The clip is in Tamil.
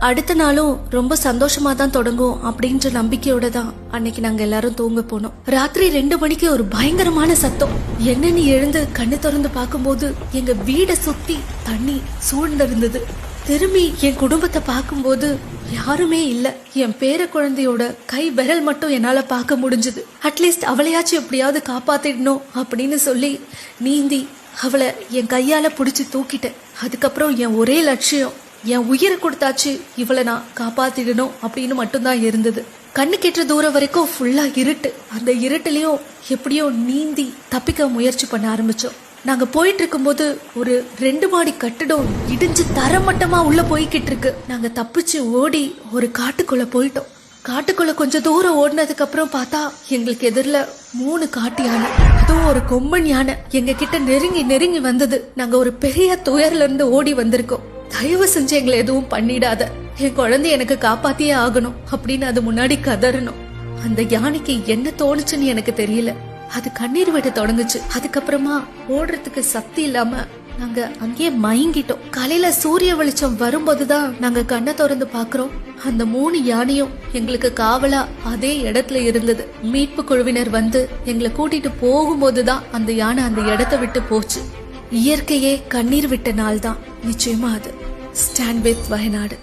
அடுத்த நாளும் ரொம்ப சந்தோஷமா தான் தொடங்கும் அப்படின்ற நம்பிக்கையோட தான் அன்னைக்கு நாங்க எல்லாரும் தூங்க போனோம். ராத்திரி 2 மணிக்கு ஒரு பயங்கரமான சத்தம். என்னன்னு எழுந்து கண்ணு திறந்து பார்க்கும்போது எங்க வீடை சுத்தி தண்ணி சூழ்ந்திருந்தது. திரும்பி என் குடும்பத்தை பார்க்கும்போது யாருமே இல்ல. என் பேர குழந்தையோட கை விரல் மட்டும் என்னால பார்க்க முடிஞ்சது. அட்லீஸ்ட் அவளையாச்சும் எப்படியாவது காப்பாத்திடணும் அப்படின்னு சொல்லி நீந்தி அவளை என் கையால புடிச்சு தூக்கிட்டேன். அதுக்கப்புறம் என் ஒரே லட்சியம், என் உயிரை கொடுத்தாச்சு இவளை நான் காப்பாத்திடணும் அப்படின்னு மட்டும்தான் இருந்தது. கண்ணு கெட்டுற தூரம் வரைக்கும் ஃபுல்லா இருட்டு. அந்த இருட்டுலயும் எப்படியோ நீந்தி தப்பிக்க முயற்சி பண்ண ஆரம்பிச்சோம். நாங்க போயிட்டு இருக்கும்போது ஒரு 2 மாடி கட்டிடம் இடிஞ்சு தரமட்டமா உள்ள போய்கிட்டு இருக்கு. நாங்க தப்பிச்சு ஓடி ஒரு காட்டுக்குள்ள போயிட்டோம். காட்டுக்குள்ள கொஞ்சம் தூரம் ஓடினதுக்கு அப்புறம் பார்த்தா எங்களுக்கு எதிரில 3 காட்டு யானை, அதுவும் ஒரு கொம்பன் யானை எங்க கிட்ட நெருங்கி வந்தது. நாங்க ஒரு பெரிய துயர்ல இருந்து ஓடி வந்திருக்கோம். தயவு செஞ்சு எங்களை எதுவும் பண்ணிடாத, என் குழந்தை எனக்கு காப்பாத்தியே ஆகணும் அப்படின்னு அது முன்னாடி கதறணும். அந்த யானைக்கு என்ன தோணுச்சுன்னு எனக்கு தெரியல. அது கண்ணீர் விட தொடங்குச்சு. அதுக்கப்புறமா ஓடுறதுக்கு சக்தி இல்லாம நாங்க அங்கேயே மயங்கிட்டோம். காலையில சூரிய வெளிச்சம் வரும்போதுதான் நாங்க கண்ணை திறந்து பாக்குறோம். அந்த 3 யானையும் எங்களுக்கு காவலா அதே இடத்துல இருந்தது. மீட்பு குழுவினர் வந்து எங்களை கூட்டிட்டு போகும்போதுதான் அந்த யானை அந்த இடத்தை விட்டு போச்சு. இயற்கையே கண்ணீர் விட்ட நாள் தான் நிச்சயமா அது. Stand with Wayanad.